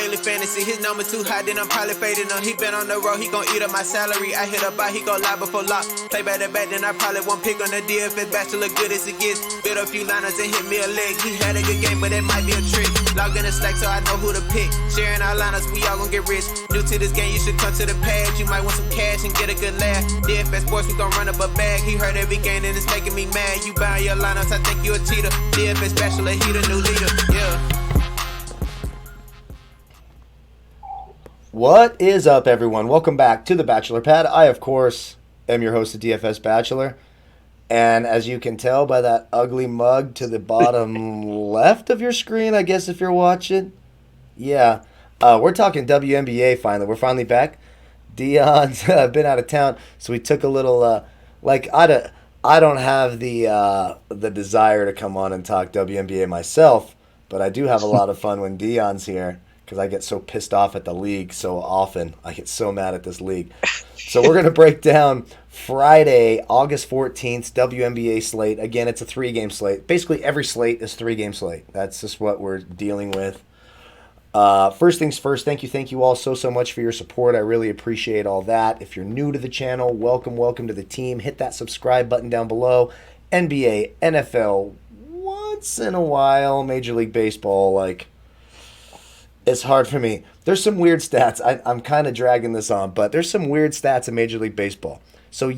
daily fantasy. His number too high, then I'm probably fading on. He been on the road, he gon' eat up my salary. I hit up by, he go live before lock. Play back to back, then I probably won't pick on the DFS bachelor. Good as it gets. Bit a few liners and hit me a leg. He had a good game, but that might be a trick. Logged in the Slack, so I know who to pick. Sharing our liners, we all gon' get rich. New to this game, you should come to the pad. You might want some cash and get a good laugh. DFS sports, we gon' run up a bag. He heard every game and it's making me mad. You buying your lineups, I think you a cheater. DFS bachelor, he the new leader. Yeah. What is up, everyone? Welcome back to the Bachelor Pad. I, of course, am your host of DFS Bachelor. And as you can tell by that ugly mug to the bottom left of your screen, I guess, if you're watching. Yeah, we're talking WNBA finally. We're finally back. Dion's been out of town, so we took a little, I don't have the desire to come on and talk WNBA myself, but I do have a lot of fun when Dion's here. Because I get so pissed off at the league so often. I get so mad at this league. So we're going to break down Friday, August 14th, WNBA slate. Again, it's a 3-game slate. Basically, every slate is 3-game slate. That's just what we're dealing with. First things first, thank you all so much for your support. I really appreciate all that. If you're new to the channel, welcome to the team. Hit that subscribe button down below. NBA, NFL, once in a while, Major League Baseball, it's hard for me. There's some weird stats. I'm kind of dragging this on, but there's some weird stats in Major League Baseball. So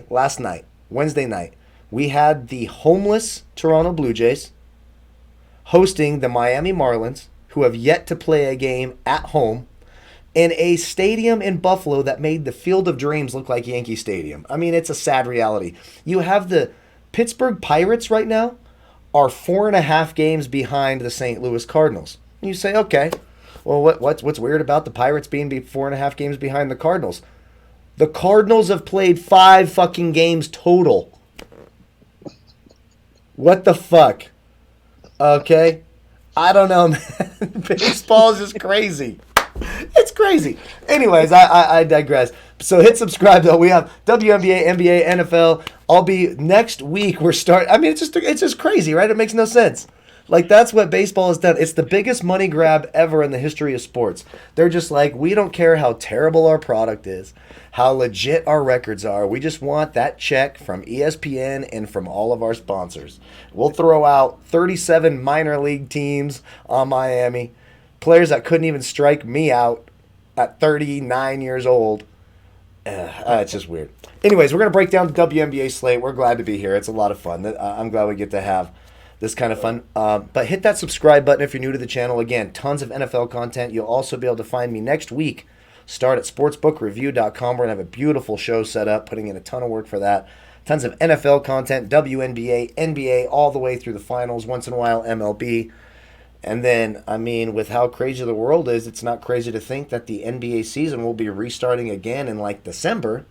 last night, Wednesday night, we had the homeless Toronto Blue Jays hosting the Miami Marlins, who have yet to play a game at home, in a stadium in Buffalo that made the Field of Dreams look like Yankee Stadium. I mean, it's a sad reality. You have the Pittsburgh Pirates right now are 4.5 games behind the St. Louis Cardinals. You say, okay, well, what's weird about the Pirates being 4.5 games behind the Cardinals? The Cardinals have played 5 fucking games total. What the fuck? Okay? I don't know, man. Baseball is just crazy. It's crazy. Anyways, I digress. So hit subscribe, though. We have WNBA, NBA, NFL. I'll be next week. We're starting. I mean, it's just crazy, right? It makes no sense. That's what baseball has done. It's the biggest money grab ever in the history of sports. They're just like, we don't care how terrible our product is, how legit our records are. We just want that check from ESPN and from all of our sponsors. We'll throw out 37 minor league teams on Miami, players that couldn't even strike me out at 39 years old. It's just weird. Anyways, we're going to break down the WNBA slate. We're glad to be here. It's a lot of fun. I'm glad we get to have this kind of fun. But hit that subscribe button if you're new to the channel. Again, tons of NFL content. You'll also be able to find me next week. Start at sportsbookreview.com. We're going to have a beautiful show set up, putting in a ton of work for that. Tons of NFL content, WNBA, NBA, all the way through the finals, once in a while MLB. And then, I mean, with how crazy the world is, it's not crazy to think that the NBA season will be restarting again in December.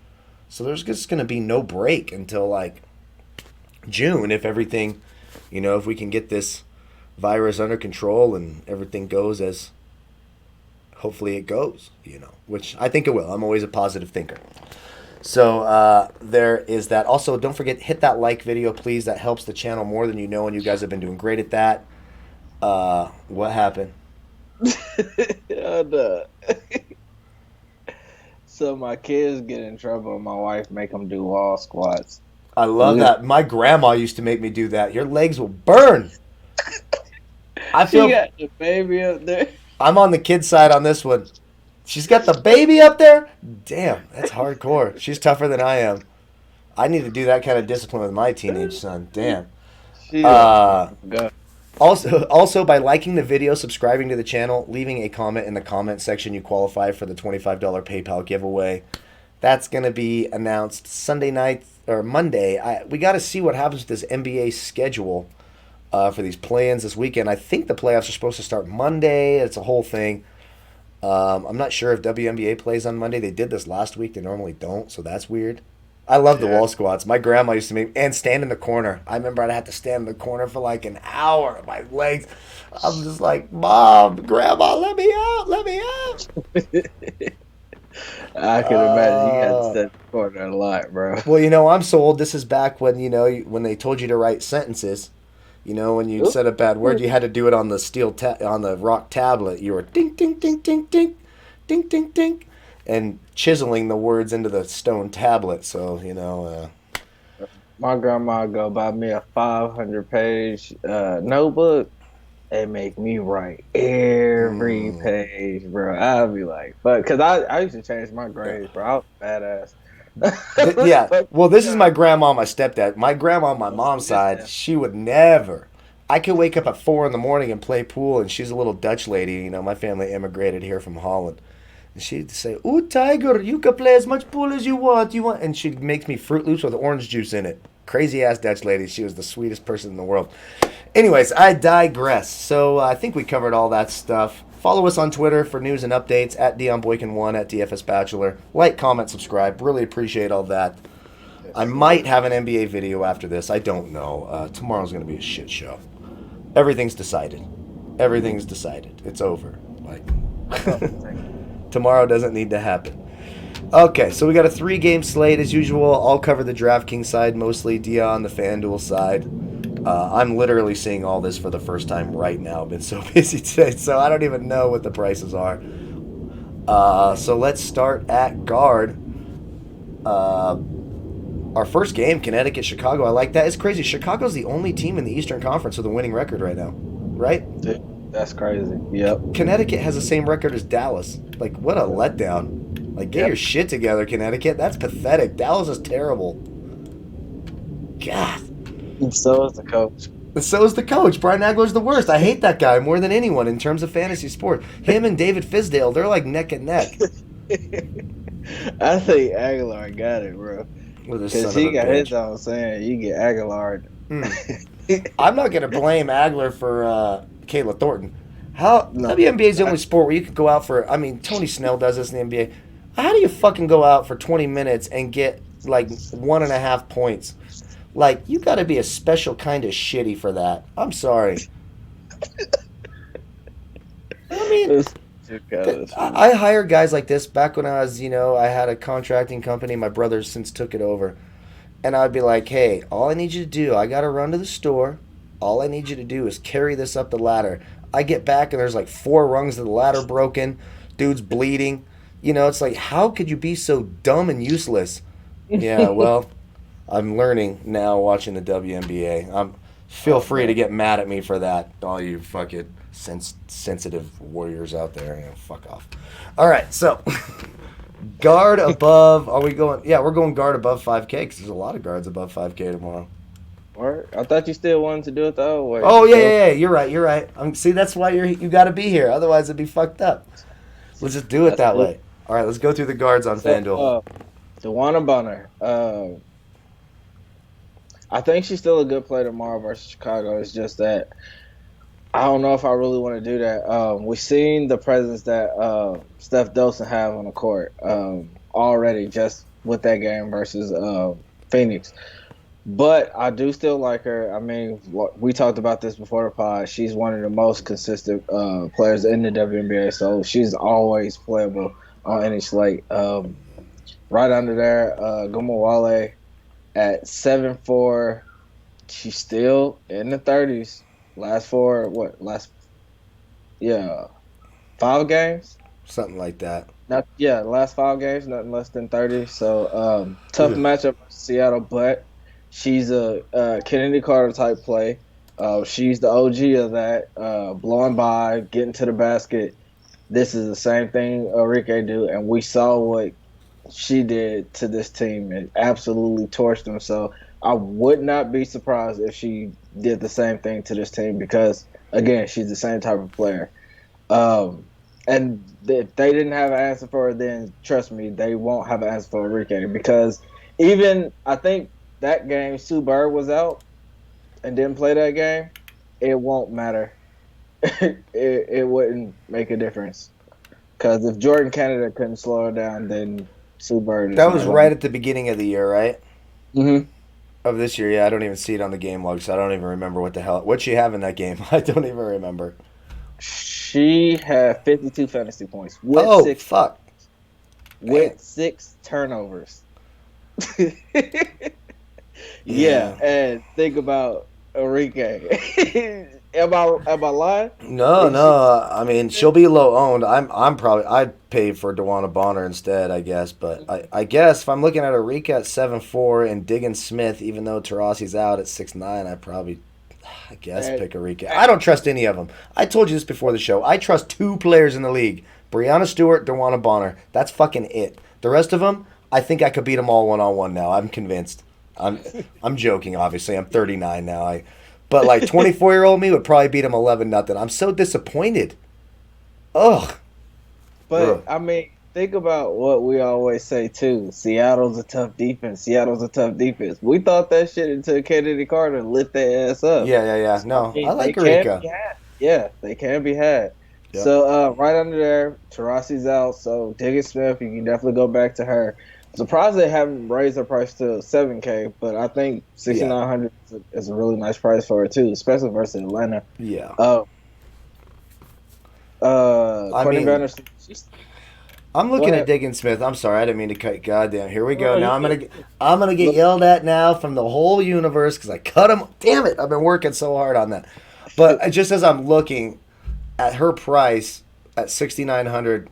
So there's just going to be no break until June if everything... if we can get this virus under control and everything goes as hopefully it goes, which I think it will. I'm always a positive thinker. So there is that. Also, don't forget, hit that like video, please. That helps the channel more than you know, and you guys have been doing great at that. What happened? So my kids get in trouble and my wife make them do wall squats. I love that. My grandma used to make me do that. Your legs will burn. I feel. You got the baby up there. I'm on the kid's side on this one. She's got the baby up there? Damn, that's hardcore. She's tougher than I am. I need to do that kind of discipline with my teenage son. Damn. Also, by liking the video, subscribing to the channel, leaving a comment in the comment section, you qualify for the $25 PayPal giveaway. That's going to be announced Sunday night or Monday. We got to see what happens with this NBA schedule for these play-ins this weekend. I think the playoffs are supposed to start Monday. It's a whole thing. I'm not sure if WNBA plays on Monday. They did this last week. They normally don't, so that's weird. I love the wall squats. My grandma used to make and stand in the corner. I remember I'd have to stand in the corner for an hour. My legs, I'm just like, Mom, Grandma, let me out, let me out. I can imagine you had to stand in the corner a lot, bro. Well, I'm so old. This is back when, when they told you to write sentences. You know, when you said a bad word, you had to do it on the on the rock tablet. You were ding, ding, ding, ding, ding, ding, ding, ding, and chiseling the words into the stone tablet. So, you know. My grandma go buy me a 500-page notebook and make me write every page, bro. I'd be like, but because I used to change my grades, bro. I was badass. Yeah. But, Well, this is my grandma, my stepdad. My grandma on my mom's side, she would never. I could wake up at 4 in the morning and play pool, and she's a little Dutch lady. You know, my family immigrated here from Holland. And she'd say, "Ooh, Tiger, you can play as much pool as you want. And she makes me Fruit Loops with orange juice in it. Crazy ass Dutch lady. She was the sweetest person in the world. Anyways, I digress. So I think we covered all that stuff. Follow us on Twitter for news and updates at DionBoykin1 at DFS Bachelor. Like, comment, subscribe. Really appreciate all that. I might have an NBA video after this. I don't know. Tomorrow's going to be a shit show. Everything's decided. Everything's decided. It's over. Like, tomorrow doesn't need to happen. Okay, so we got a 3-game slate as usual. I'll cover the DraftKings side mostly. Dion, the Fanduel side. I'm literally seeing all this for the first time right now. I've been so busy today, so I don't even know what the prices are. So let's start at guard. Our first game, Connecticut, Chicago. I like that. It's crazy. Chicago's the only team in the Eastern Conference with a winning record right now, right? That's crazy. Yep. Connecticut has the same record as Dallas. Like, what a letdown. Like, get your shit together, Connecticut. That's pathetic. Dallas is terrible. God. And so is the coach. And so is the coach. Brian Agler's the worst. I hate that guy more than anyone in terms of fantasy sport. Him and David Fizdale, they're like neck and neck. I think Aguilar got it, bro. Because he got his own saying, you get Aguilar. I'm not going to blame Agler for Kayla Thornton. WNBA is the only sport where you can go out for, I mean, Tony Snell does this in the NBA. How do you fucking go out for 20 minutes and get like 1.5 points? Like, you got to be a special kind of shitty for that. I'm sorry. I mean, I hire guys like this back when I was, I had a contracting company. My brother since took it over. And I'd be like, hey, all I need you to do, I got to run to the store. All I need you to do is carry this up the ladder. I get back and there's like 4 rungs of the ladder broken. Dude's bleeding. It's like, how could you be so dumb and useless? Yeah, well, I'm learning now watching the WNBA. Feel free to get mad at me for that, all you fucking sensitive warriors out there. Fuck off. All right, so guard above. Are we going? Yeah, we're going guard above 5K because there's a lot of guards above 5K tomorrow. I thought you still wanted to do it the old way. Oh yeah. You're right. See, that's why you got to be here. Otherwise, it'd be fucked up. Let's just do it that way. All right, let's go through the guards on FanDuel. DeWanna Bonner. I think she's still a good play tomorrow versus Chicago. It's just that I don't know if I really want to do that. We've seen the presence that Steph Dolson have on the court already just with that game versus Phoenix. But I do still like her. I mean, we talked about this before the pod. She's one of the most consistent players in the WNBA, so she's always playable on any slate. Right under there, Gumawale at 7'4". She's still in the 30s. Last 5 games? Something like that. Last 5 games, nothing less than 30. So, tough matchup for Seattle, but she's a Kennedy Carter type play. She's the OG of that, blowing by, getting to the basket. This is the same thing Enrique do, and we saw what she did to this team and absolutely torched them. So I would not be surprised if she did the same thing to this team because, again, she's the same type of player. And if they didn't have an answer for her, then trust me, they won't have an answer for Enrique because even I think that game Sue Bird was out and didn't play that game, it won't matter. it wouldn't make a difference because if Jordan Canada couldn't slow her down, then Sue Bird. That was right at the beginning of the year, right? Mm-hmm. Of this year, yeah. I don't even see it on the game log, so I don't even remember what'd she have in that game. I don't even remember. She had 52 fantasy points. With 6 turnovers. Yeah, and think about Enrique. Am I lying? No, Is she? no. I mean, she'll be low owned. I'm probably I'd pay for Dewana Bonner instead, I guess. But I guess if I'm looking at Arika at 7'4" and Diggin Smith, even though Tarasi's out at 6'9", I guess And, pick Arika. I don't trust any of them. I told you this before the show. I trust 2 players in the league: Brianna Stewart, Dewana Bonner. That's fucking it. The rest of them, I think I could beat them all 1-on-1 now. I'm convinced. I'm joking. Obviously, I'm 39 now. But like 24-year-old me would probably beat him 11-0. I'm so disappointed. Ugh. but I mean, think about what we always say too. Seattle's a tough defense. Seattle's a tough defense. We thought that shit until Kennedy Carter lit their ass up. Yeah. So, I No, I mean, they like can Arika. be had. Yeah, they can be had. Yep. So right under there, Tarasi's out. So Diggins Smith, you can definitely go back to her. Surprised they haven't raised her price to 7K, but I think 6,900 is a really nice price for her too, especially versus Atlanta. Yeah. I Courtney mean, Banner, she's I'm go looking at ahead. Diggin Smith. I'm sorry, I didn't mean to cut. Goddamn, here we go. No, Now you I'm gonna get look, yelled at now from the whole universe because I cut him. Damn it! I've been working so hard on that. But just as I'm looking at her price at 6,900,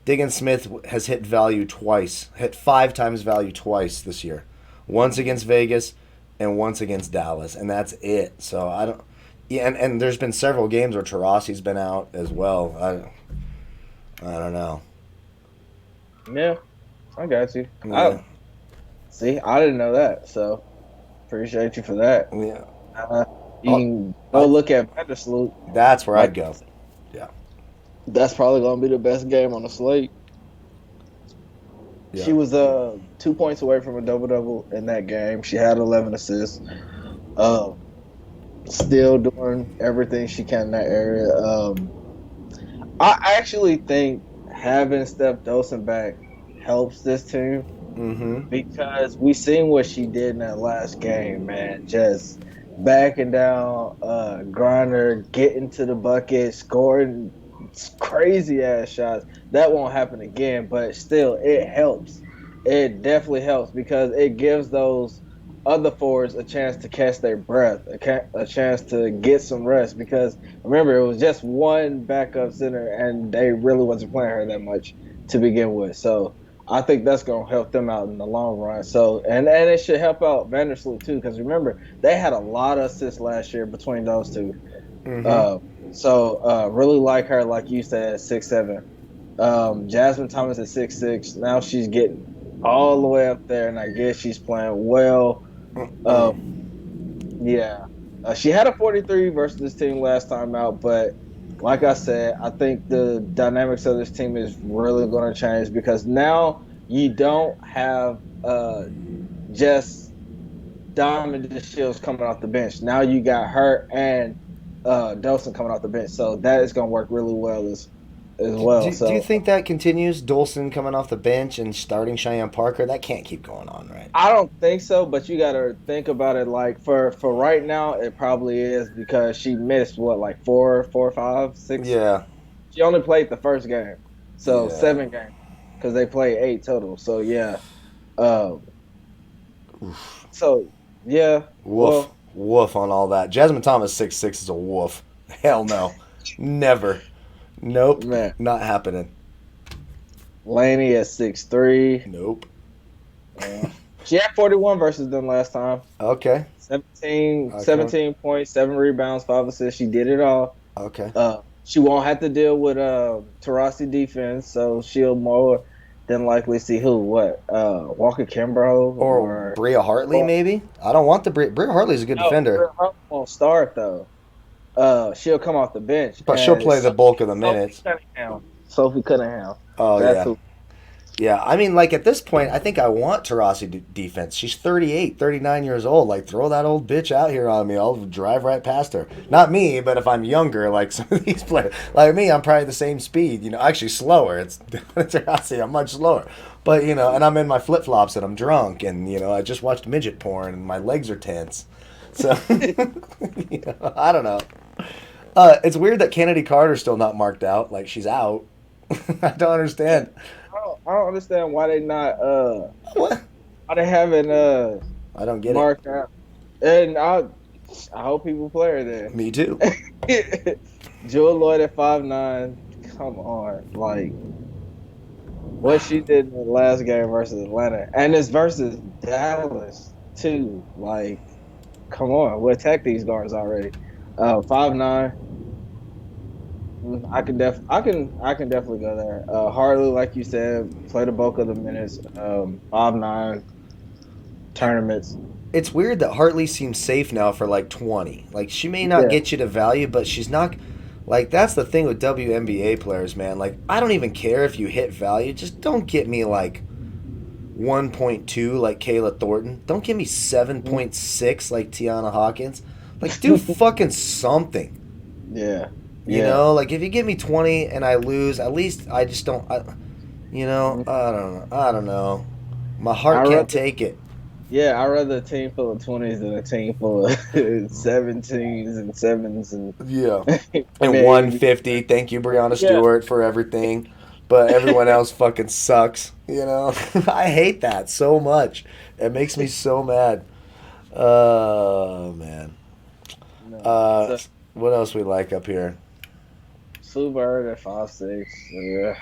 Diggin Smith has hit value twice. Hit 5 times value twice this year. Once against Vegas and once against Dallas, and that's it. So I don't. Yeah, and there's been several games where Tarasi's been out as well. I don't know. yeah, I got you. Yeah. See, I didn't know that, so appreciate you for that. Yeah. Uh, you Oh, can go look at Vandersloot. that's where I'd Like go. Yeah. that's probably gonna be the best game on the slate. Yeah. She was 2 points away from a double double in that game. She had 11 assists. Uh, Still doing everything she can in that area. I actually think having Steph Dolson back helps this team Mm-hmm. because we seen what she did in that last game, man. Just backing down, grinder, getting to the bucket, scoring crazy ass shots. That won't happen again, but still, it helps. It definitely helps because it gives those other forwards a chance to catch their breath, a chance to get some rest. Because remember, it was just one backup center, and they really wasn't playing her that much to begin with. So I think that's going to help them out in the long run. So and it should help out Vandersloot too, because remember they had a lot of assists last year between those two. Mm-hmm. Really like her, like you said, 6'7". Jasmine Thomas at 6'6". Now she's getting all the way up there, and I guess she's playing well. Yeah, she had a 43 versus this team last time out, but like I said, I think the dynamics of this team is really going to change because now you don't have just Diamond DeShields coming off the bench. Now you got her and Dolson coming off the bench, so that is going to work really well as well. Do you think that continues? Dolson coming off the bench and starting Cheyenne Parker? That can't keep going on, right? I don't think so, but you got to think about it like for right now, it probably is because she missed like 4, 5, 6. Yeah. She only played the first game, so Yeah. 7 games because they played 8 total. So yeah, so yeah. Woof. Woof on all that. Jasmine Thomas 6'6" is a woof. Hell no. Never. Nope. Man. Not happening. Laney at 6'3". Nope. She had 41 versus them last time. Okay. 17 points, 7 rebounds, 5 assists. She did it all. Okay. She won't have to deal with Tarasi defense, so she'll more than likely see Walker Kimbrough Or Bria Hartley, maybe? I don't want the Bria Hartley's a good defender. Bria Hartley won't start, though. She'll come off the bench. But she'll play the bulk of the minutes. Sophie Cunningham. Oh, That's yeah. Yeah, I mean, like, at this point, I think I want Tarasi defense. She's 38, 39 years old. Like, throw that old bitch out here on me. I'll drive right past her. Not me, but if I'm younger, like some of these players. Like me, I'm probably the same speed. Actually slower. It's Tarasi, I'm much slower. But, and I'm in my flip-flops and I'm drunk. And, I just watched midget porn and my legs are tense. So, I don't know. It's weird that Kennedy Carter's still not marked out. Like, she's out. I don't understand. I don't understand why they not What? why they haven't I don't get marked out. And I hope people play her there. Me too. Jewel Lloyd at 5'9". Come on, like what she did in the last game versus Atlanta, and it's versus Dallas too. Like, come on, we attacked these guards already. 5'9". I can definitely go there. Harley, like you said, play the bulk of the minutes. 5'9" tournaments. It's weird that Hartley seems safe now for like 20. Like, she may not Yeah. get you to value, but she's not. Like, that's the thing with WNBA players, man. Like, I don't even care if you hit value. Just don't get me like 1.2 like Kayla Thornton. Don't give me 7.6 like Tiana Hawkins. Like, do fucking something. Yeah. You know, like if you give me 20 and I lose, at least I just don't. I don't know. I don't know. My heart can't take it. Yeah, I'd rather a team full of 20s than a team full of 17s and 7s and Yeah. And 150. Thank you, Breonna Stewart, for everything. But everyone else fucking sucks. You know? I hate that so much. It makes me so mad. Oh, man. What else we like up here? Sue Bird at 5'6". Yeah.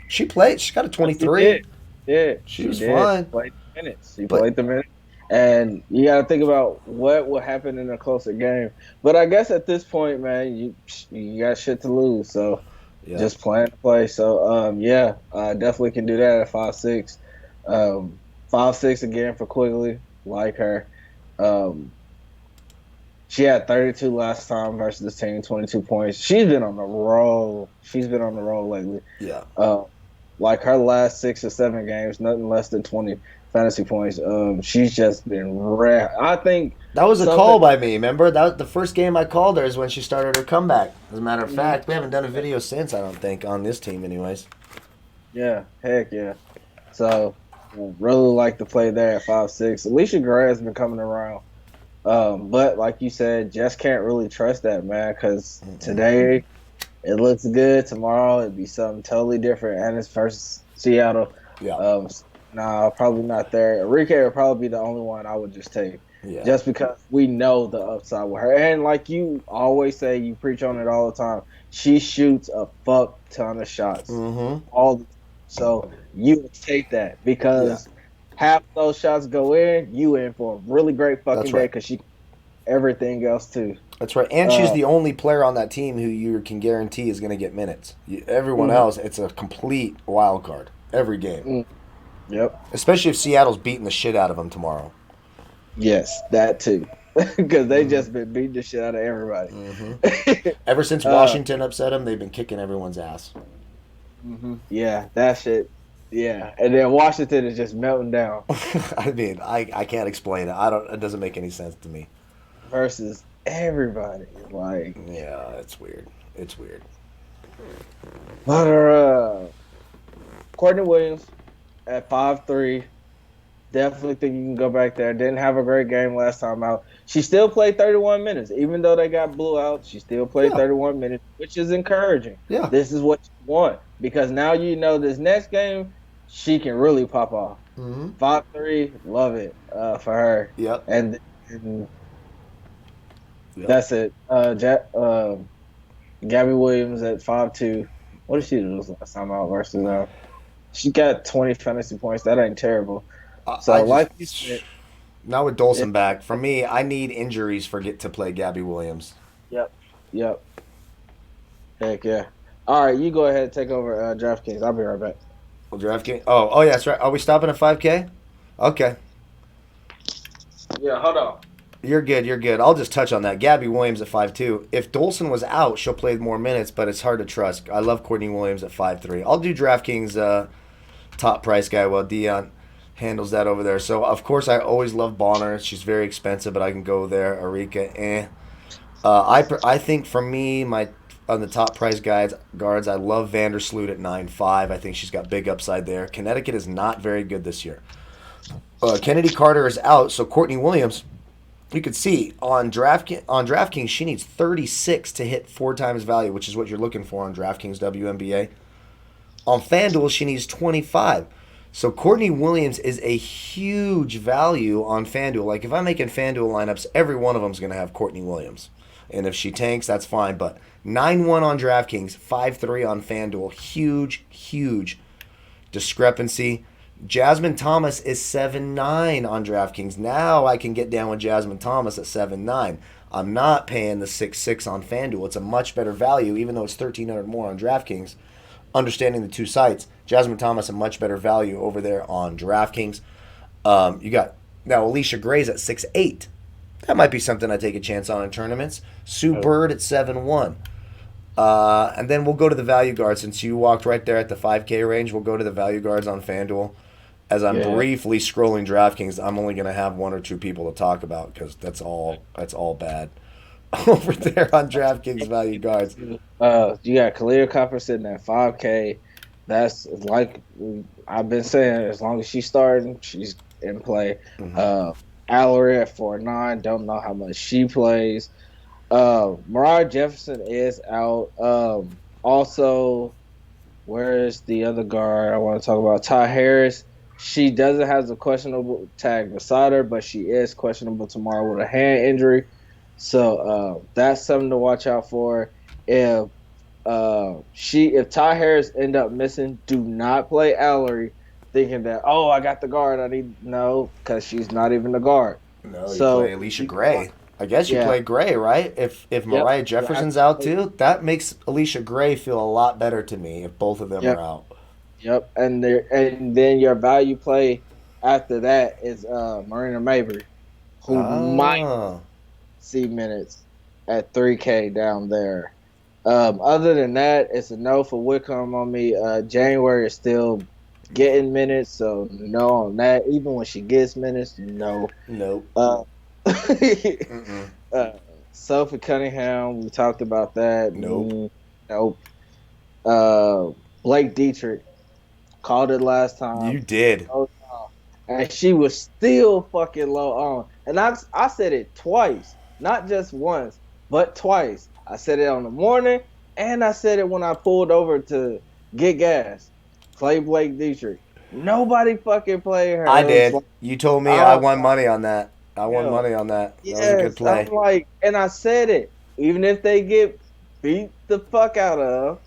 She played. She got a 23. Yeah, she was did. fine. Played the minutes. She played the minutes. And you got to think about what will happen in a closer game. But I guess at this point, man, you got shit to lose. So just plan to play. So, I definitely can do that at 5'6". 5'6" again for Quigley. Like her. She had 32 last time versus this team, 22 points. She's been on the roll. Lately. Yeah. Like her last 6 or 7 games, nothing less than 20 fantasy points. She's just been rare. I think that was a call by me. Remember that was the first game I called her is when she started her comeback. As a matter of fact, we haven't done a video since. I don't think on this team, anyways. Yeah, heck yeah. So really like to play there at 5'6". Alicia Gray has been coming around. But like you said, just can't really trust that, man, because today it looks good. Tomorrow it'd be something totally different, and it's versus Seattle. Yeah. Nah, probably not there. Enrique would probably be the only one I would just take, just because we know the upside with her. And like you always say, you preach on it all the time. She shoots a fuck ton of shots, so you would take that because. Half those shots go in, you in for a really great fucking day because she everything else too. That's right, and she's the only player on that team who you can guarantee is going to get minutes. Everyone else, it's a complete wild card every game. Yep. Especially if Seattle's beating the shit out of them tomorrow. Yes, that too, because they just been beating the shit out of everybody. Ever since Washington upset them, they've been kicking everyone's ass. Yeah, that shit. Yeah, and then Washington is just melting down. I mean, I can't explain it. It doesn't make any sense to me. Versus everybody, like it's weird. It's weird. But Courtney Williams at 5'3", definitely think you can go back there. Didn't have a great game last time out. She still played 31 minutes, even though they got blew out. She still played 31 minutes, which is encouraging. Yeah, this is what you want because now you know this next game. She can really pop off. 5'3", love it for her. Yep. And that's it. Gabby Williams at 5'2". What did she do last time out versus her? She got 20 fantasy points. That ain't terrible. So you said, now with Dolson back, for me, I need injuries to play Gabby Williams. Yep. Heck yeah. All right, you go ahead and take over DraftKings. I'll be right back. DraftKings. Oh yeah, that's right. Are we stopping at 5K? Okay. Yeah, hold on. You're good. I'll just touch on that. Gabby Williams at 5'2". If Dolson was out, she'll play more minutes, but it's hard to trust. I love Courtney Williams at 5'3". I'll do DraftKings top price guy while Dion handles that over there. So, of course, I always love Bonner. She's very expensive, but I can go there. Arika, I think for me, on the top price guards, I love Vandersloot at 9.5. I think she's got big upside there. Connecticut is not very good this year. Kennedy Carter is out, so Courtney Williams, you can see on DraftKings, she needs 36 to hit 4 times value, which is what you're looking for on DraftKings WNBA. On Fanduel, she needs 25. So Courtney Williams is a huge value on FanDuel. Like if I'm making FanDuel lineups, every one of them is going to have Courtney Williams. And if she tanks, that's fine. But 9-1 on DraftKings, 5-3 on FanDuel. Huge discrepancy. Jasmine Thomas is 7-9 on DraftKings. Now I can get down with Jasmine Thomas at 7-9. I'm not paying the 6-6 on FanDuel. It's a much better value, even though it's $1,300 more on DraftKings. Understanding the two sites, Jasmine Thomas a much better value over there on DraftKings. You got now Alicia Gray's at 6-8. That might be something I take a chance on in tournaments. Sue Bird at 7-1. And then we'll go to the value guards. Since you walked right there at the 5K range, we'll go to the value guards on FanDuel. As I'm briefly scrolling DraftKings, I'm only going to have one or two people to talk about because that's all bad over there on DraftKings value guards. You got Kalia Copper sitting at 5K. That's like I've been saying, as long as she's starting, she's in play. Allery at 4-9. Don't know how much she plays. Mariah Jefferson is out. Also, where is the other guard I want to talk about? Ty Harris. She doesn't have the questionable tag beside her, but she is questionable tomorrow with a hand injury. So that's something to watch out for. If Ty Harris end up missing, do not play Allery thinking that, I got the guard. Because she's not even the guard. No, you play Alicia Gray. I guess you play Gray, right? If Mariah Jefferson's out too, that makes Alicia Gray feel a lot better to me if both of them are out. Yep, and then your value play after that is Marina Mabry, who might see minutes at 3K down there. Other than that, it's a no for Wickham on me. January is still getting minutes, so no on that. Even when she gets minutes, no. Nope. Sophie Cunningham, we talked about that. Nope. Blake Dietrich. Called it last time. You did. And she was still fucking low on. And I said it twice. Not just once, but twice. I said it on the morning, and I said it when I pulled over to get gas. Play Blake Dietrich. Nobody fucking played her. I did. You told me I won money on that. I won money on that. That was a good play. I'm like, and I said it. Even if they get beat the fuck out of,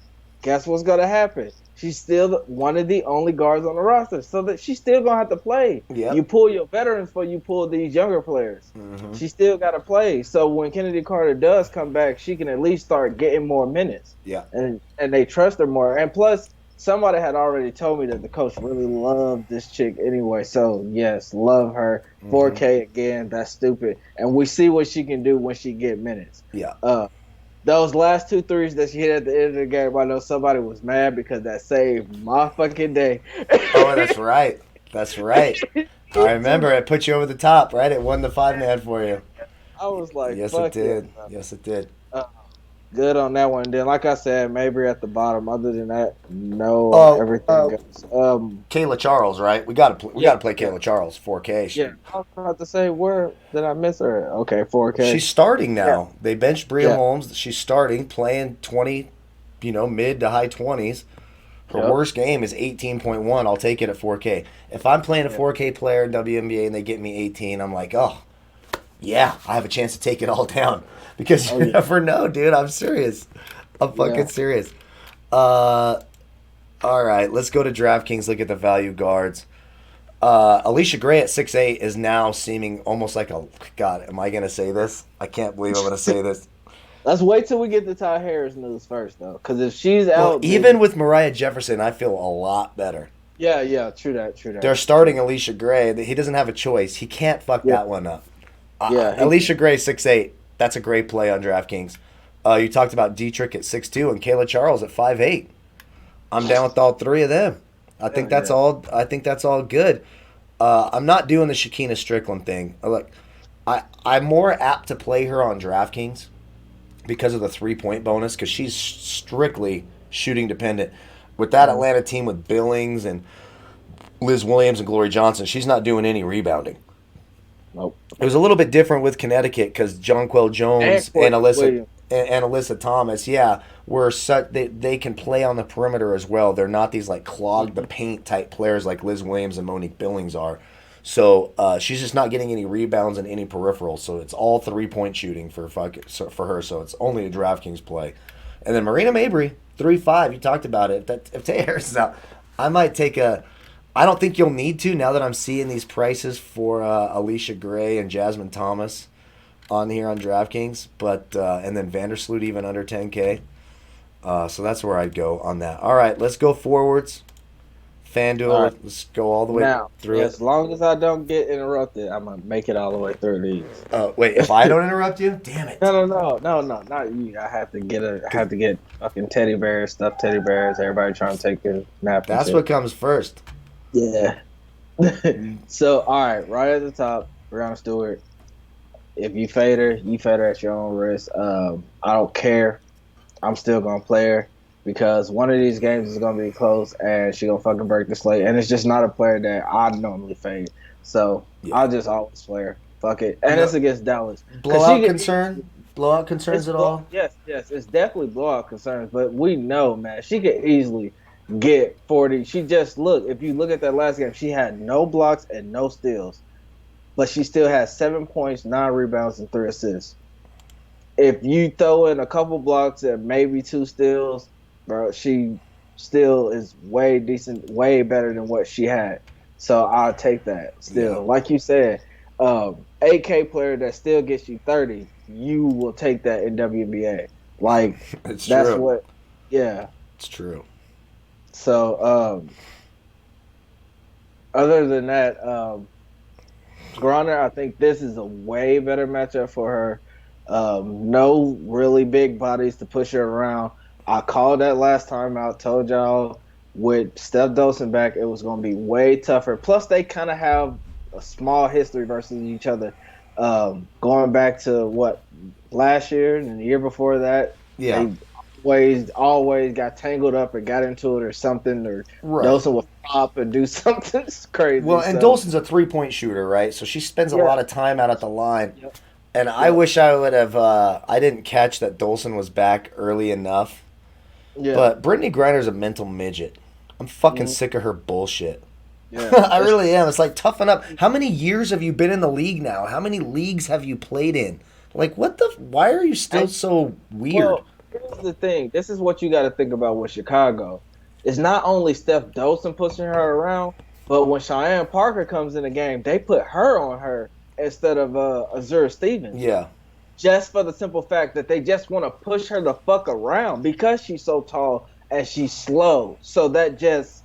guess what's going to happen? She's still one of the only guards on the roster, so that she's still gonna have to play. Yep. You pull your veterans before you pull these younger players. She still got to play. So when Kennedy Carter does come back, she can at least start getting more minutes. Yeah, and they trust her more. And plus, somebody had already told me that the coach really loved this chick anyway. So yes, love her. 4K again. That's stupid. And we see what she can do when she get minutes. Yeah. Those last 2 threes that she hit at the end of the game, I know somebody was mad because that saved my fucking day. Oh, that's right. That's right. I remember it put you over the top, right? It won the 5-man for you. I was like, yes, fuck it did. it. Yes, it did. Good on that one. Then, like I said, Mabry at the bottom. Other than that, no, everything goes. Kayla Charles, right? We got to play Kayla Charles 4K. I was about to say, where did I miss her? Okay, 4K. She's starting now. Yeah. They benched Bria Holmes. She's starting, playing 20, mid to high 20s. Her worst game is 18.1. I'll take it at 4K. If I'm playing a 4K player in WNBA and they get me 18, I'm like, I have a chance to take it all down. Because you never know, dude. I'm serious. I'm fucking serious. All right, let's go to DraftKings, look at the value guards. Alicia Gray at 6'8" is now seeming almost like a... God, am I going to say this? I can't believe I'm going to say this. Let's wait till we get the Ty Harris news first, though. Because if she's out... Even with Mariah Jefferson, I feel a lot better. Yeah, true that. They're starting Alicia Gray. He doesn't have a choice. He can't fuck that one up. Alicia Gray, 6'8". That's a great play on DraftKings. You talked about Dietrich at 6'2" and Kayla Charles at 5'8". I'm down with all three of them. I think that's all. I think that's all good. I'm not doing the Shakina Strickland thing. Look, I'm more apt to play her on DraftKings because of the 3-point bonus because she's strictly shooting dependent. With that Atlanta team with Billings and Liz Williams and Glory Johnson, she's not doing any rebounding. Nope. It was a little bit different with Connecticut because Jonquel Jones and and Alyssa Thomas, they can play on the perimeter as well. They're not these like clog the paint type players like Liz Williams and Monique Billings are. So she's just not getting any rebounds and any peripherals. So it's all 3-point shooting for her. So it's only a DraftKings play. And then Marina Mabry, 3-5. You talked about it. If Tay Harris is out, I might take a. I don't think you'll need to now that I'm seeing these prices for Alicia Gray and Jasmine Thomas on here on DraftKings. But and then Vandersloot even under 10K. So that's where I'd go on that. All right, let's go forwards. Fanduel, All right. Let's go all the way Now, through as it. long as I don't get interrupted, I'm gonna make it all the way through these. Wait, if I don't interrupt you? Damn it. No, not you. I have to get fucking teddy bears, stuffed teddy bears. Everybody trying to take a nap. That's what comes first. Yeah. So, all right at the top, Brianna Stewart. If you fade her at your own risk. I don't care. I'm still gonna play her because one of these games is gonna be close and she gonna fucking break the slate. And it's just not a player that I normally fade. So I'll just always play her. Fuck it. And it's against Dallas. Blowout concerns at all? Yes, it's definitely blowout concerns. But we know, man, she could easily get 40. She just if you look at that last game, she had no blocks and no steals. But she still has 7 points, 9 rebounds, and 3 assists. If you throw in a couple blocks and maybe 2 steals, bro, she still is way decent, way better than what she had. So I'll take that still. Yeah. Like you said, 8K player that still gets you 30, you will take that in WNBA. Like, it's that's true. what, yeah. It's true. So, other than that, Grunner, I think this is a way better matchup for her. No really big bodies to push her around. I called that last time out. Told y'all with Steph Dolson back, it was going to be way tougher. Plus, they kind of have a small history versus each other. Going back to last year and the year before that, they always got tangled up or got into it or something, or Dolson would pop and do something crazy. Well, and Dolson's a 3-point shooter, right? So she spends a lot of time out at the line. Yep. And I wish I would have. I didn't catch that Dolson was back early enough. Yeah. But Brittany Griner's a mental midget. I'm fucking sick of her bullshit. Yeah. I really am. It's like, toughen up. How many years have you been in the league now? How many leagues have you played in? Like, why are you still so weird? Well, here's the thing. This is what you got to think about with Chicago. It's not only Steph Dolson pushing her around, but when Cheyenne Parker comes in the game, they put her on her instead of Azura Stevens. Yeah. Just for the simple fact that they just want to push her the fuck around because she's so tall and she's slow. So that just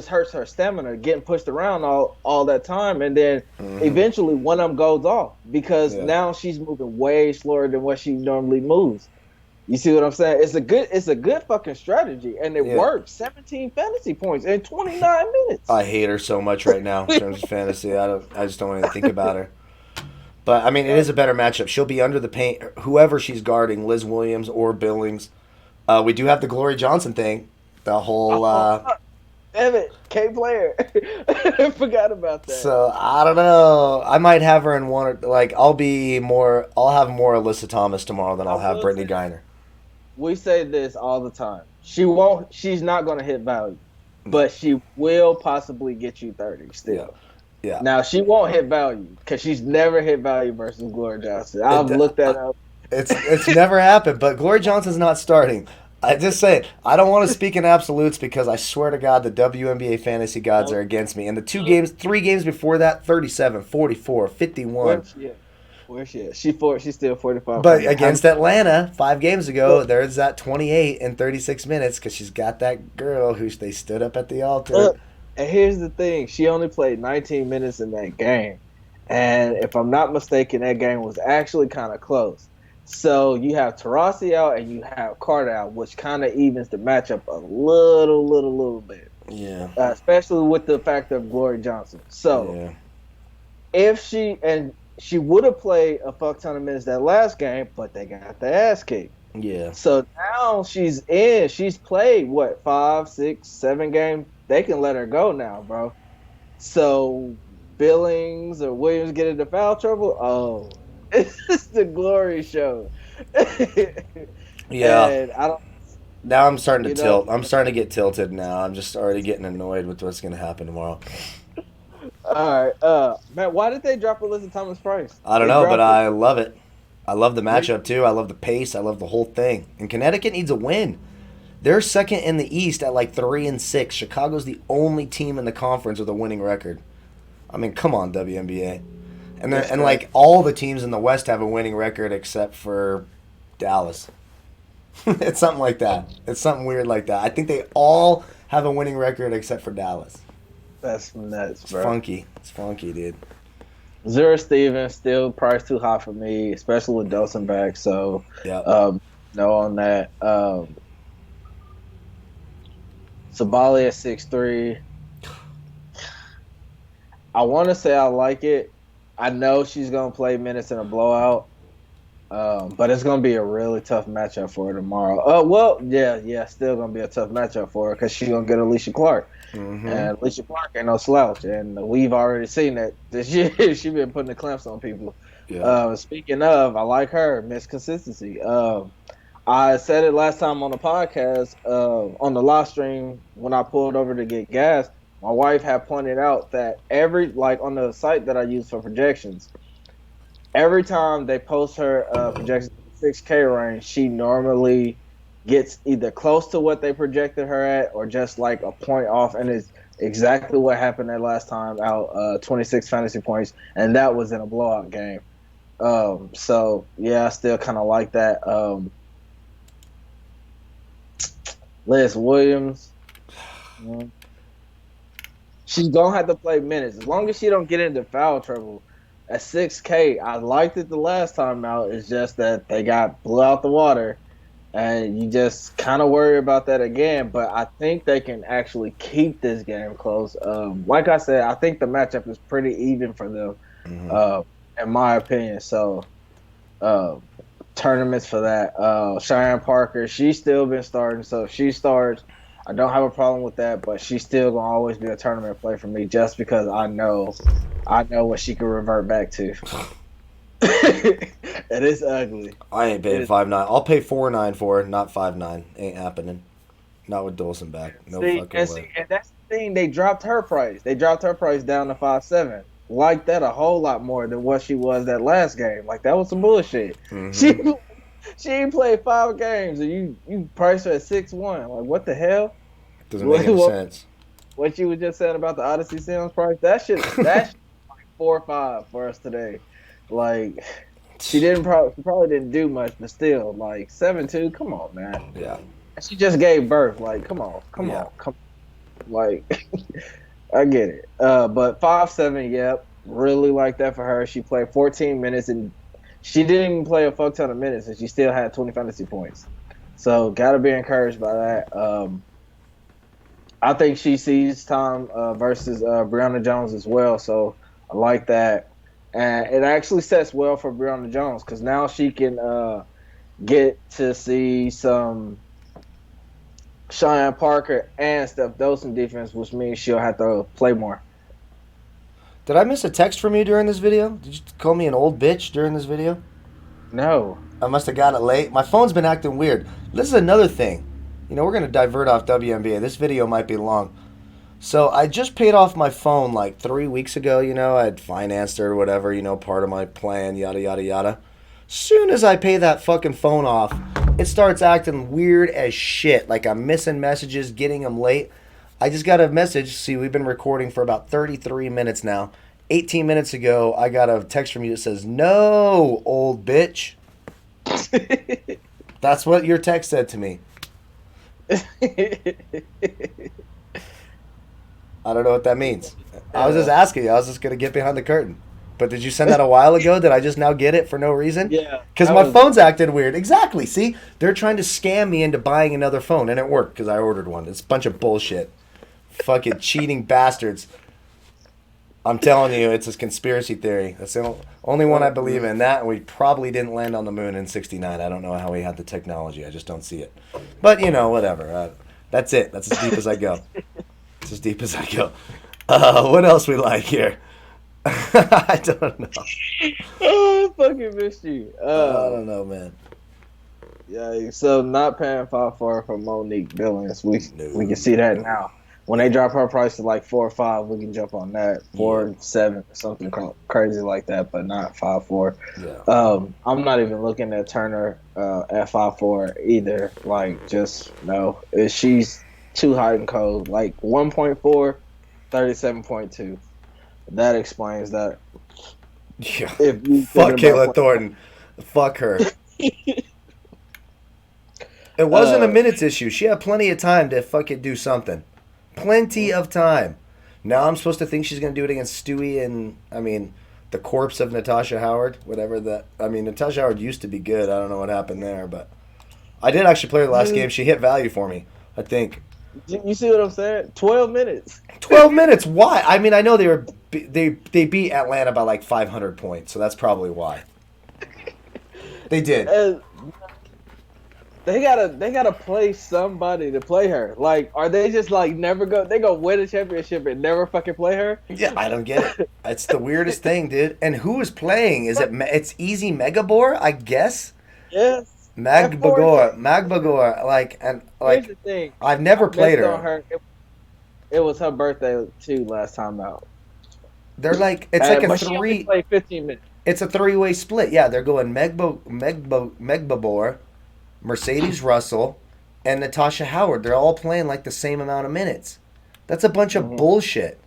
hurts her stamina, getting pushed around all that time. And then eventually one of them goes off because now she's moving way slower than what she normally moves. You see what I'm saying? It's a good fucking strategy, and it works. 17 fantasy points in 29 minutes. I hate her so much right now in terms of fantasy. I just don't want to think about her. But I mean, it is a better matchup. She'll be under the paint, whoever she's guarding, Liz Williams or Billings. We do have the Glory Johnson thing. The whole damn it, K player. I forgot about that. So I don't know. I might have her in one. I'll have more Alyssa Thomas tomorrow than I'll have Brittany Griner. We say this all the time. She's not going to hit value, but she will possibly get you 30 still. Yeah. Now, she won't hit value because she's never hit value versus Gloria Johnson. I've looked that up. It's never happened, but Gloria Johnson's not starting. I just say it. I don't want to speak in absolutes because I swear to God the WNBA fantasy gods are against me. And the 3 games before that, 37, 44, 51. Where's she at? She's still 45. But against Atlanta 5 games ago, there's that 28 in 36 minutes because she's got that girl who they stood up at the altar. And here's the thing. She only played 19 minutes in that game. And if I'm not mistaken, that game was actually kind of close. So you have Taurasi out and you have Carter out, which kind of evens the matchup a little bit. Yeah. Especially with the fact of Gloria Johnson. So if she would have played a fuck ton of minutes that last game, but they got the ass kicked. Yeah. So now she's in. She's played, 5, 6, 7 games? They can let her go now, bro. So Billings or Williams get into foul trouble? Oh, it's the Glory show. Yeah. And I don't, Now I'm starting to you know. tilt. I'm starting to get tilted now. I'm just already getting annoyed with what's going to happen tomorrow. All right, man, why did they drop Alyssa Thomas Price? I don't They know, but dropped it. I love it. I love the Me, matchup too. I love the pace. I love the whole thing. And Connecticut needs a win. They're second in the East at like 3-6. Chicago's the only team in the conference with a winning record. I mean, come on, WNBA. that's And great. like all the teams in the West have a winning record except for Dallas. It's something like that. It's something weird like that. I think they all have a winning record except for Dallas. That's nuts, It's bro. funky. It's funky, dude. Zero Stevens still price too high for me, especially with Dawson back. So, Yep. no on that. Sabali at 6'3". I want to say I like it. I know she's gonna play minutes in a blowout, but it's gonna be a really tough matchup for her tomorrow. Well, yeah, still gonna be a tough matchup for her because she's gonna get Alicia Clark. Mm-hmm. And Alicia Clark ain't no slouch, and we've already seen that this year. She's been putting the clamps on people. Yeah. Speaking of, I like her, Miss Consistency. I said it last time on the podcast, on the live stream when I pulled over to get gas. My wife had pointed out that on the site that I use for projections, every time they post her projections in the 6K range, she normally gets either close to what they projected her at or just like a point off, and it's exactly what happened that last time out, 26 fantasy points, and that was in a blowout game. So yeah, I still kind of like that. Liz Williams, she's gonna have to play minutes as long as she don't get into foul trouble. At 6K, I liked it the last time out. It's just that they got blew out the water, and you just kind of worry about that again. But I think they can actually keep this game close. Like I said, I think the matchup is pretty even for them, in my opinion. So, tournaments for that. Cheyenne Parker, she's still been starting, so if she starts, I don't have a problem with that. But she's still gonna always be a tournament play for me, just because I know what she can revert back to. It is ugly. I ain't paying 5.9. I'll pay 4.9 for it, not 5.9. Ain't happening. Not with Dawson back. No fucking way. And that's the thing. They dropped her price. They dropped her price down to 5.7. Like that a whole lot more than what she was that last game. Like that was some bullshit. Mm-hmm. She ain't played 5 games and you priced her at 6-1. Like what the hell? Doesn't make any sense. What you were just saying about the Odyssey Sims price? That shit like 4 or 5 for us today. Like she probably didn't do much, but still, like 7-2. Come on, man. Yeah. She just gave birth. Like, come on. Like, I get it. But 5-7, yep, really like that for her. She played 14 minutes and she didn't even play a fuck ton of minutes, and she still had 20 fantasy points. So, gotta be encouraged by that. I think she sees time versus Brianna Jones as well. So, I like that. And it actually sets well for Brianna Jones because now she can get to see some Cheyenne Parker and Steph Dawson defense, which means she'll have to play more. Did I miss a text from you during this video? Did you call me an old bitch during this video? No. I must have got it late. My phone's been acting weird. This is another thing. You know, we're going to divert off WNBA. This video might be long. So I just paid off my phone like 3 weeks ago. You know, I had financed it or whatever, you know, part of my plan, yada, yada, yada. Soon as I pay that fucking phone off, it starts acting weird as shit. Like I'm missing messages, getting them late. I just got a message. See, we've been recording for about 33 minutes now. 18 minutes ago, I got a text from you that says, "No, old bitch." That's what your text said to me. I don't know what that means. I was just asking you. I was just going to get behind the curtain. But did you send that a while ago? Did I just now get it for no reason? Yeah. Because my phone's acted weird. Exactly. See? They're trying to scam me into buying another phone. And it worked because I ordered one. It's a bunch of bullshit. Fucking cheating bastards. I'm telling you, it's a conspiracy theory. That's the only one I believe in. That, and we probably didn't land on the moon in '69. I don't know how we had the technology. I just don't see it. But, you know, whatever. That's it. That's as deep as I go. It's as deep as I go. What else we like here? I don't know. Oh, I fucking missed you. I don't know, man. Yeah, so not paying 5 for Monique Billings. We No. can see that now. When they drop her price to like 4 or 5, we can jump on that. Yeah. 4 7 or something crazy like that, but not 5 4. Yeah. I'm not even looking at Turner at 5 4 either. Like, just no. She's too hot and cold. Like 1.4, 37.2. That explains that. Yeah. If you Fuck thinking about Caitlin Thornton. Fuck her. It wasn't a uh, minutes issue. She had plenty of time to fucking do something. Plenty of time. Now I'm supposed to think she's going to do it against Stewie and, I mean, the corpse of Natasha Howard. Whatever that. I mean, Natasha Howard used to be good. I don't know what happened there, but I did actually play her the last game. She hit value for me, I think. you see what I'm saying? 12 minutes. 12 minutes. Why? I mean, I know they beat Atlanta by like 500 points, so that's probably why. They did. And they gotta play somebody to play her. Like, are they just like never go? They go win a championship and never fucking play her? Yeah, I don't get it. It's the weirdest thing, dude. And who is playing? Is it? It's Easy Megabor, I guess. Yes. Magbagor, like and Here's the like. thing. I've never played missed on her. It was her birthday too last time out. They're like it's like a but she only three. played 15 minutes. It's a three-way split. Yeah, they're going Megbabor, Mercedes Russell, and Natasha Howard. They're all playing like the same amount of minutes. That's a bunch of bullshit.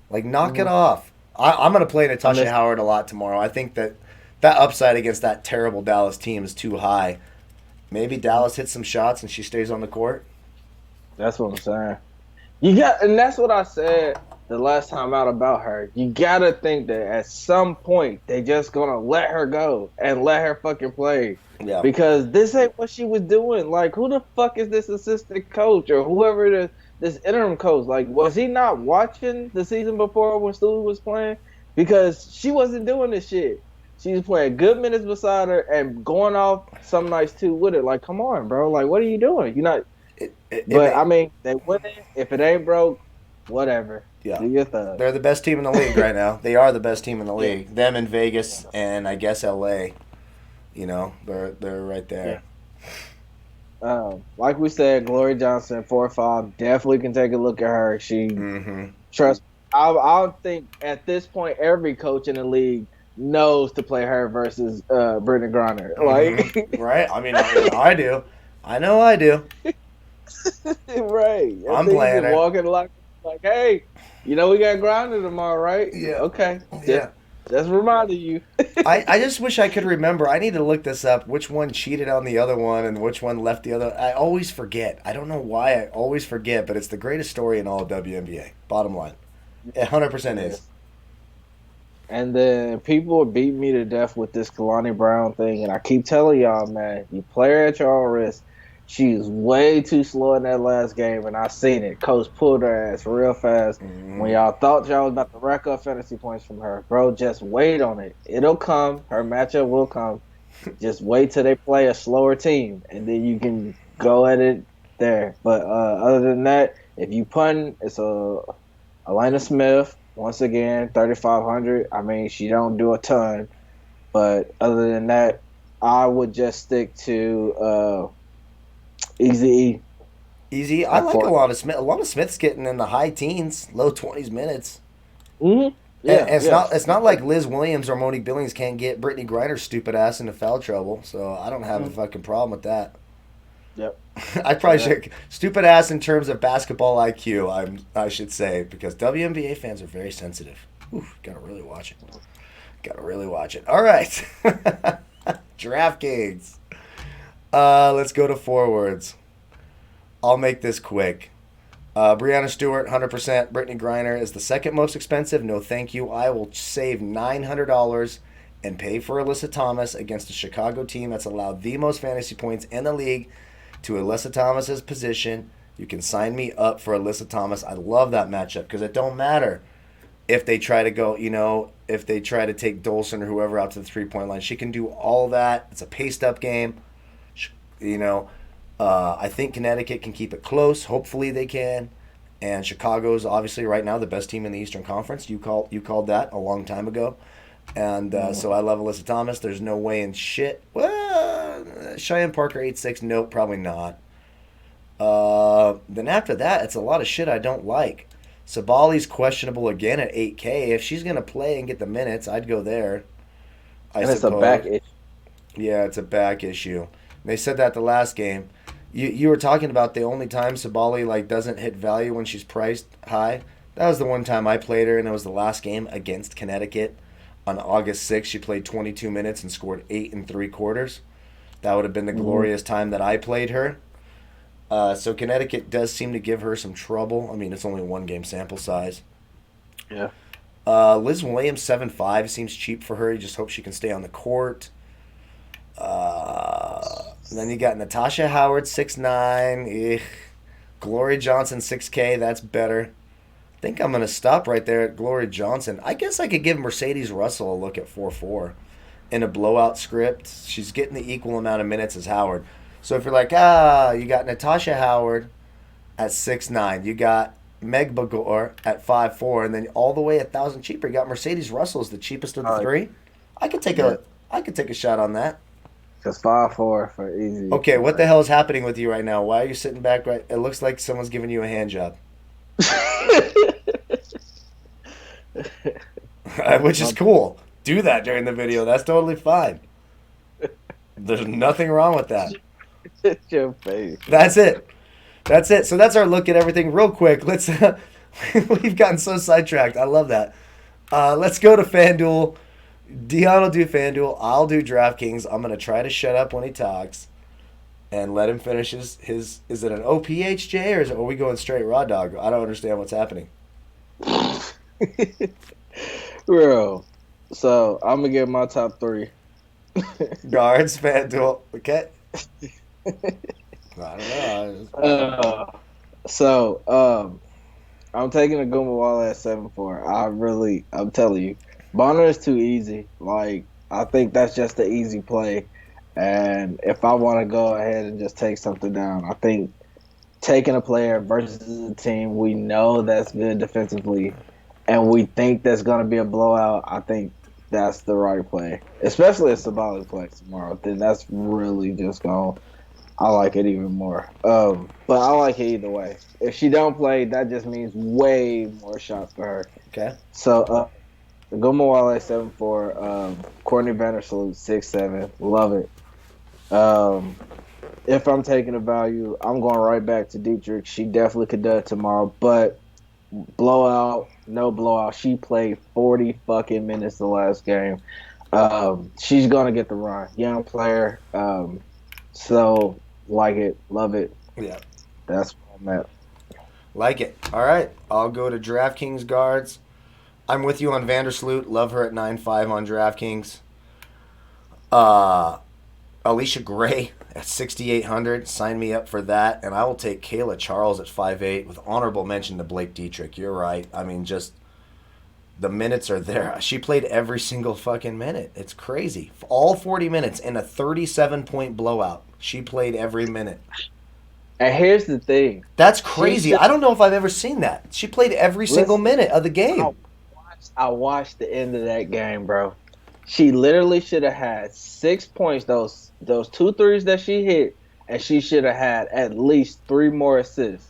Like, knock it off. I'm going to play Natasha Howard a lot tomorrow. I think that upside against that terrible Dallas team is too high. Maybe Dallas hits some shots and she stays on the court. That's what I'm saying. And that's what I said the last time out about her. You gotta think that at some point they just gonna let her go and let her fucking play. Yeah. Because this ain't what she was doing. Like, who the fuck is this assistant coach or whoever this interim coach? Like, was he not watching the season before when Stewie was playing? Because she wasn't doing this shit. She was playing good minutes beside her and going off some nights too with it. Like, come on, bro. Like, what are you doing? You're not. I mean, they win it. If it ain't broke, whatever. Yeah. Do your thing. They're the best team in the league right now. They are the best team in the league. Them in Vegas and I guess LA. You know, they're right there. Yeah. Like we said, Glory Johnson, 4-5. Definitely can take a look at her. She trust. I think at this point, every coach in the league knows to play her versus Brittany Griner. Like, right? I mean, I do. I know I do. Right. I'm playing her. Walking like, hey, we got Griner tomorrow, right? Yeah. Okay. Yeah. Just reminding you. I just wish I could remember. I need to look this up. Which one cheated on the other one and which one left the other. I always forget. I don't know why I always forget, but it's the greatest story in all of WNBA. Bottom line. It 100% is. And then people beat me to death with this Kalani Brown thing. And I keep telling y'all, man, you play her at your own risk. She's way too slow in that last game, and I seen it. Coach pulled her ass real fast. When y'all thought y'all was about to rack up fantasy points from her, bro, just wait on it. It'll come. Her matchup will come. Just wait till they play a slower team, and then you can go at it there. But other than that, if you punt, it's Elena Smith, once again, 3,500. I mean, she don't do a ton. But other than that, I would just stick to Easy. I like Alana Smith. Alana Smith's getting in the high teens, low 20s minutes. Mm-hmm. Yeah, and it's not like Liz Williams or Monique Billings can't get Brittany Griner's stupid ass into foul trouble. So I don't have a fucking problem with that. Yep. I probably should stupid ass in terms of basketball IQ. I should say, because WNBA fans are very sensitive. Gotta really watch it. All right, DraftKings. Let's go to forwards. I'll make this quick. Breanna Stewart, 100%. Brittany Griner is the second most expensive. No, thank you. I will save $900 and pay for Alyssa Thomas against a Chicago team that's allowed the most fantasy points in the league to Alyssa Thomas's position. You can sign me up for Alyssa Thomas. I love that matchup because it don't matter if they try to go, if they try to take Dolson or whoever out to the three-point line. She can do all that. It's a paced-up game. I think Connecticut can keep it close. Hopefully they can. And Chicago's obviously right now the best team in the Eastern Conference. You called that a long time ago. And so I love Alyssa Thomas. There's no way in shit. Well, Cheyenne Parker 8-6. Nope, probably not. Then after that, it's a lot of shit I don't like. Sabali's questionable again at 8K. If she's gonna play and get the minutes, I'd go there. I And suppose. it's a back issue. Yeah, it's a back issue. They said that the last game. You were talking about the only time Sabali like doesn't hit value when she's priced high. That was the one time I played her, and it was the last game against Connecticut on August 6th. She played 22 minutes and scored 8 3/4. That would have been the glorious time that I played her. So Connecticut does seem to give her some trouble. I mean, it's only a 1-game sample size. Yeah. Liz Williams 7-5 seems cheap for her. You just hope she can stay on the court. Then you got Natasha Howard 6'9". Glory Johnson 6K. That's better. I think I'm gonna stop right there at Glory Johnson. I guess I could give Mercedes Russell a look at 4-4 in a blowout script. She's getting the equal amount of minutes as Howard. So if you're like, you got Natasha Howard at 6'9", you got Meg Bagor at 5'4", and then all the way 1,000 cheaper, you got Mercedes Russell as the cheapest of the three. I could take a shot on that. Because 5-4 for easy. Okay, what the hell is happening with you right now? Why are you sitting back? Right, it looks like someone's giving you a hand job. Which is cool. Do that during the video. That's totally fine. There's nothing wrong with that. It's your face. That's it. So that's our look at everything. Real quick, let's. We've gotten so sidetracked. I love that. Let's go to Fanduel. Dion will do Fanduel. I'll do DraftKings. I'm gonna try to shut up when he talks, and let him finish his. Is it an OPHJ or are we going straight raw dog? I don't understand what's happening. Bro, so I'm gonna get my top 3. Guards, Fanduel. Okay. I don't know. I'm taking a Gumawala at 7-4. I'm telling you, Bonner is too easy. Like, I think that's just the easy play. And if I want to go ahead and just take something down, I think taking a player versus a team we know that's good defensively and we think that's going to be a blowout, I think that's the right play. Especially if Sabali plays tomorrow, then that's really just going I like it even more. But I like it either way. If she don't play, that just means way more shots for her. Okay. So, Gomawale 7-4, Courtney Vandersloot 6-7. Love it. If I'm taking a value, I'm going right back to Dietrich. She definitely could do it tomorrow, but blowout, no blowout. She played 40 fucking minutes the last game. She's going to get the run. Young player. So, like it, love it. Yeah. That's where I'm at. Like it. All right. I'll go to DraftKings guards. I'm with you on Vandersloot. Love her at 9.5 on DraftKings. Alicia Gray at 6,800. Sign me up for that. And I will take Kayla Charles at 5'8 with honorable mention to Blake Dietrich. You're right. I mean, just the minutes are there. She played every single fucking minute. It's crazy. All 40 minutes in a 37-point blowout. She played every minute. And here's the thing. That's crazy. I don't know if I've ever seen that. She played every single minute of the game. I watched the end of that game, bro. She literally should have had 6 points, those 2 threes that she hit, and she should have had at least 3 more assists.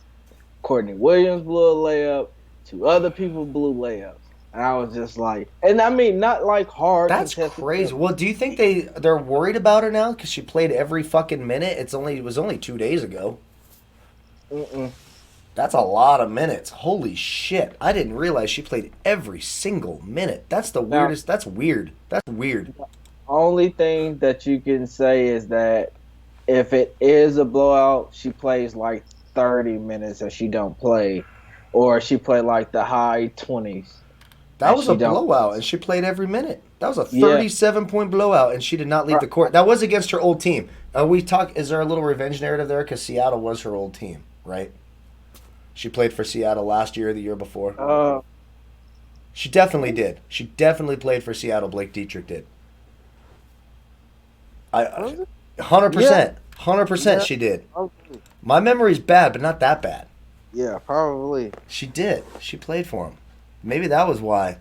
Courtney Williams blew a layup. 2 other people blew layups. And I was just like, and I mean, not like hard. That's crazy. Well, do you think they're worried about her now because she played every fucking minute? It was only 2 days ago. That's a lot of minutes. Holy shit! I didn't realize she played every single minute. That's the weirdest. That's weird. That's weird. The only thing that you can say is that if it is a blowout, she plays like 30 minutes and she don't play, or she played like the high 20s. That was a blowout, and she played every minute. That was a 37-point blowout, and she did not leave the court. That was against her old team. Is there a little revenge narrative there? Because Seattle was her old team, right? She played for Seattle last year or the year before. She definitely did. She definitely played for Seattle. Blake Dietrich did. 100%. 100% she did. My memory's bad, but not that bad. Yeah, probably. She did. She played for him. Maybe that was why.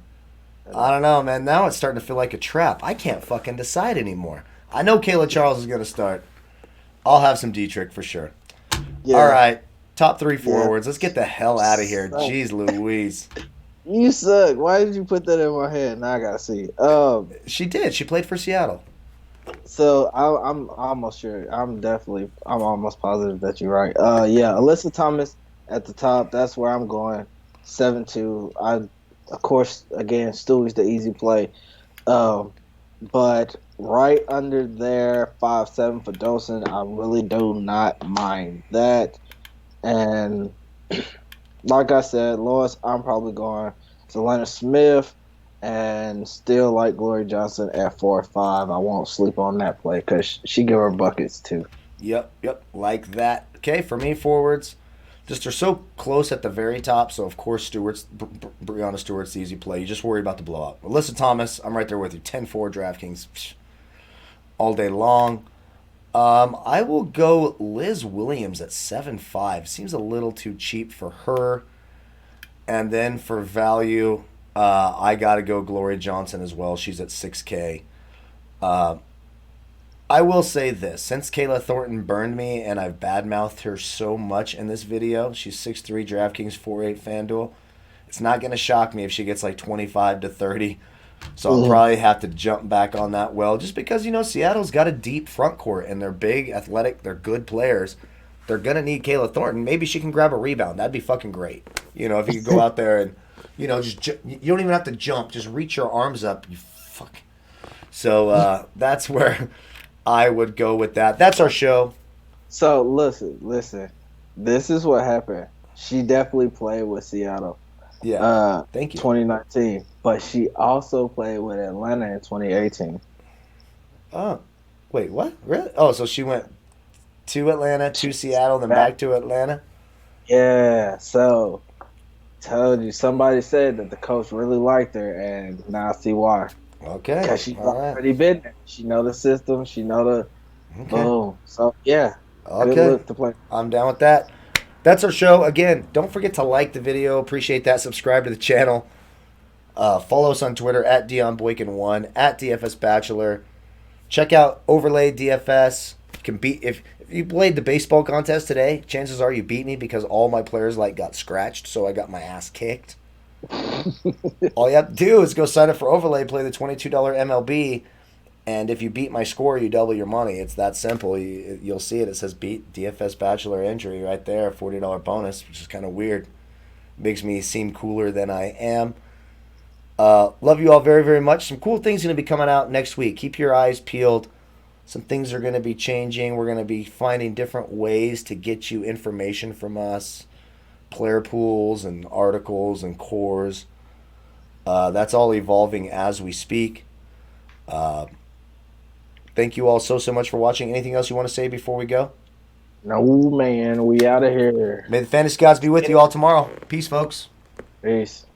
I don't know, man. Now it's starting to feel like a trap. I can't fucking decide anymore. I know Kayla Charles is going to start. I'll have some Dietrich for sure. Yeah. All right, top 3 forwards. Let's get the hell out of here. Suck. Jeez Louise. You suck. Why did you put that in my head? Now I gotta see. She did. She played for Seattle. So I'm almost sure. I'm almost positive that you're right. Yeah, Alyssa Thomas at the top. That's where I'm going. 7-2. Of course, again, Stewie's the easy play. But right under there, 5-7 for Dawson. I really do not mind that. And like I said, Lois, I'm probably going Zelena Smith, and still like Glory Johnson at 4-5. I won't sleep on that play because she give her buckets too. Yep, like that. Okay, for me, forwards, just they're so close at the very top. So of course, Breonna Stewart's the easy play. You just worry about the blowout. Alyssa Thomas, I'm right there with you. 10-4 DraftKings, all day long. I will go Liz Williams at 7-5. Seems a little too cheap for her. And then for value, I got to go Gloria Johnson as well. She's at 6K. I will say this. Since Kayla Thornton burned me and I've badmouthed her so much in this video, she's 6'3", DraftKings, 4'8", Fanduel. It's not going to shock me if she gets like 25 to 30. So I'll probably have to jump back on that well, just because, Seattle's got a deep front court and they're big, athletic, they're good players. They're going to need Kayla Thornton. Maybe she can grab a rebound. That'd be fucking great. If you could go out there and, you don't even have to jump. Just reach your arms up. You fuck. So that's where I would go with that. That's our show. So listen. This is what happened. She definitely played with Seattle. Yeah. Thank you. 2019. But she also played with Atlanta in 2018. Oh, wait, what? Really? Oh, so she went to Atlanta, to Seattle, then back to Atlanta? Yeah, so told you. Somebody said that the coach really liked her, and now I see why. Okay. Because she's already been there. She know the system. She know the boom. So, yeah. Okay. Good look to play. I'm down with that. That's our show. Again, don't forget to like the video. Appreciate that. Subscribe to the channel. Follow us on Twitter at DionBoykin1, at DFS Bachelor. Check out Overlay DFS. You can beat if you played the baseball contest today. Chances are you beat me because all my players got scratched, so I got my ass kicked. All you have to do is go sign up for Overlay, play the $22 MLB, and if you beat my score, you double your money. It's that simple. You'll see it. It says beat DFS Bachelor injury right there, $40 bonus, which is kind of weird. Makes me seem cooler than I am. Love you all very, very much. Some cool things going to be coming out next week. Keep your eyes peeled. Some things are going to be changing. We're going to be finding different ways to get you information from us. Player pools and articles and cores. That's all evolving as we speak. Thank you all so much for watching. Anything else you want to say before we go? No, man. We out of here. May the fantasy gods be with you all tomorrow. Peace, folks. Peace.